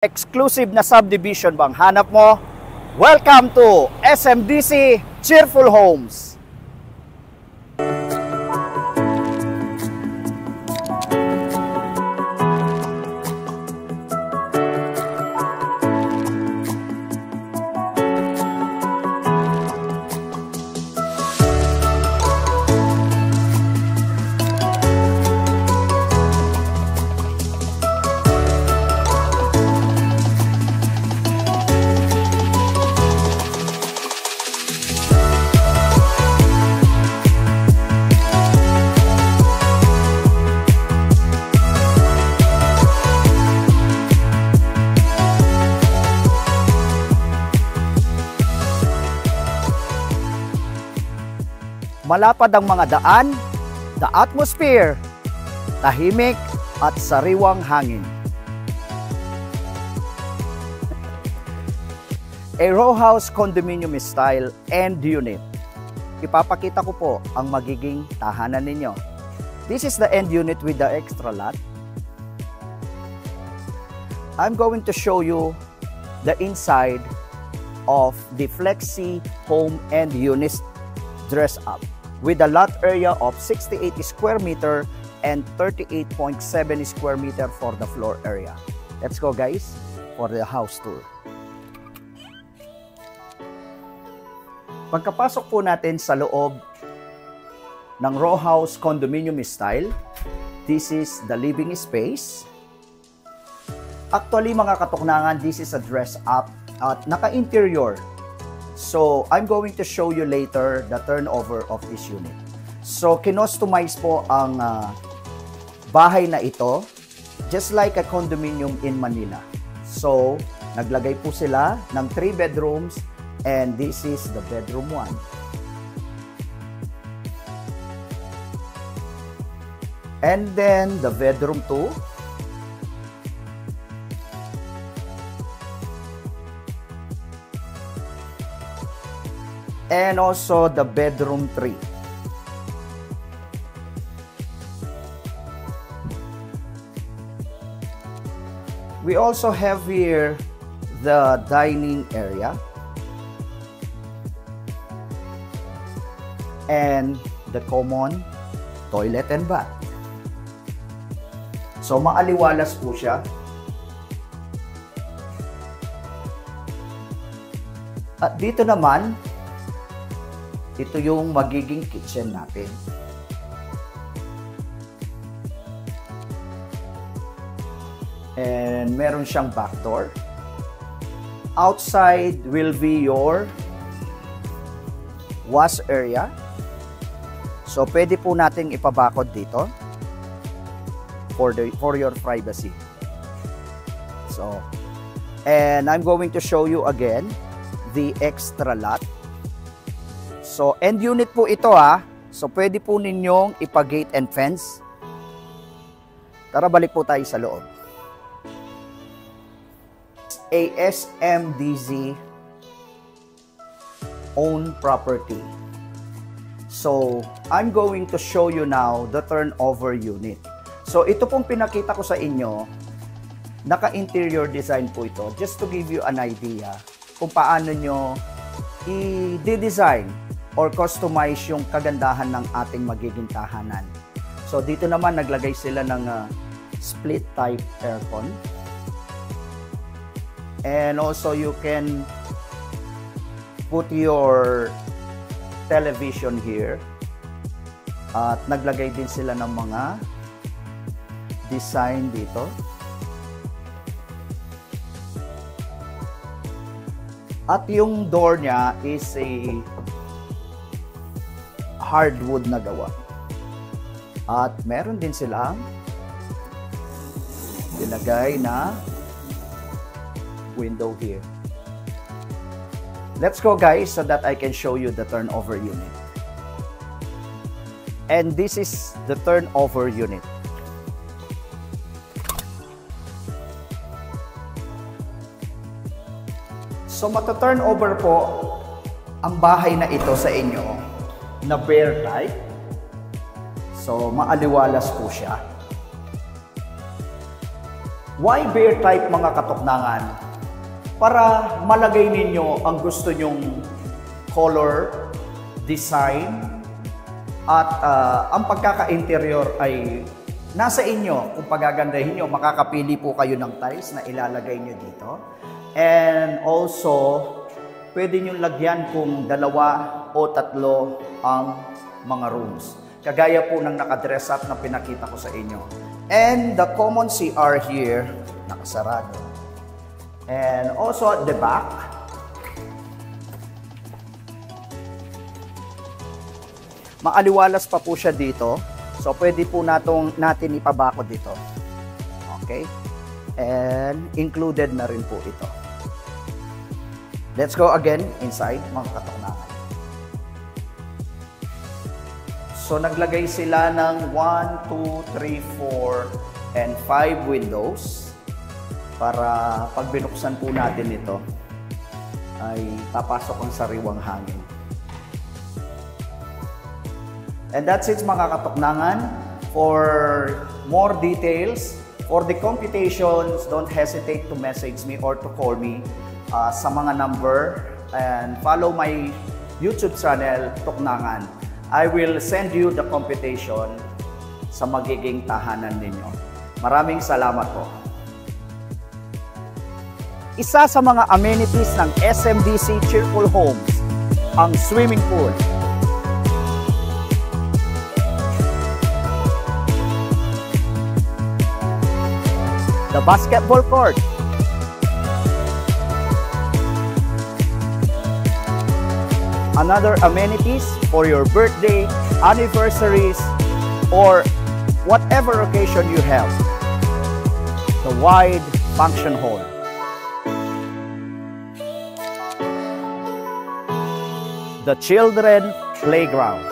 Exclusive na subdivision bang hanap mo? Welcome to SMDC Cheerful Homes. Malapad ang mga daan, the atmosphere, tahimik at sariwang hangin. A row house condominium style end unit. Ipapakita ko po ang magiging tahanan ninyo. This is the end unit with the extra lot. I'm going to show you the inside of the Flexi Home end unit dress up, with a lot area of 68 square meter and 38.7 square meter for the floor area. Let's go guys for the house tour. Pagkapasok po natin sa loob ng row house condominium style, this is the living space. Actually mga katuknangan, this is a dress up at naka-interior. So, I'm going to show you later the turnover of this unit. So, kinostomize po ang bahay na ito, just like a condominium in Manila. So, naglagay po sila ng 3 bedrooms and this is the bedroom 1. And then, the bedroom 2. And also the bedroom 3. We also have here the dining area and the common toilet and bath. So maaliwalas po siya. At dito naman, ito yung magiging kitchen natin. And meron siyang back door. Outside will be your wash area. So pwede po nating ipabakod dito for your privacy. So, and I'm going to show you again the extra lot. So, end unit po ito So, pwede po ninyong ipa-gate and fence. Tara, balik po tayo sa loob. A SMDC owned property. So, I'm going to show you now the turnover unit. So, ito pong pinakita ko sa inyo, naka-interior design po ito, just to give you an idea kung paano nyo i-design or customize yung kagandahan ng ating magiging tahanan. So, dito naman naglagay sila ng split type aircon. And also, you can put your television here. At naglagay din sila ng mga design dito. At yung door niya is a hardwood na gawa. At meron din silang nilagay na window here. Let's go guys so that I can show you the turnover unit. And this is the turnover unit. So mata-turnover po ang bahay na ito sa inyo na bare type. So maaliwalas po siya. Why bear type mga katuknangan? Para malagay ninyo ang gusto nyong color, design, at ang pagkaka-interior ay nasa inyo. Kung pagagandahin nyo, makakapili po kayo ng tiles na ilalagay nyo dito. And also, pwede nyo lagyan kung 2 o 3 ang mga rooms. Kagaya po ng naka-dress up na pinakita ko sa inyo. And the common CR here, nakasarado. And also at the back, maaliwalas pa po siya dito. So, pwede po natin ipabako dito. Okay? And included na rin po ito. Let's go again inside, mga katuknangan. So, naglagay sila ng 1, 2, 3, 4, and 5 windows para pag binuksan po natin ito ay papasok ang sariwang hangin. And that's it mga katuknangan. For more details, for the computations, don't hesitate to message me or to call me sa mga number and follow my YouTube channel, Tuknangan. I will send you the computation sa magiging tahanan ninyo. Maraming salamat po. Isa sa mga amenities ng SMDC Cheerful Homes, ang swimming pool. The basketball court. Another amenities for your birthday, anniversaries, or whatever occasion you have. The wide function hall. The children playground.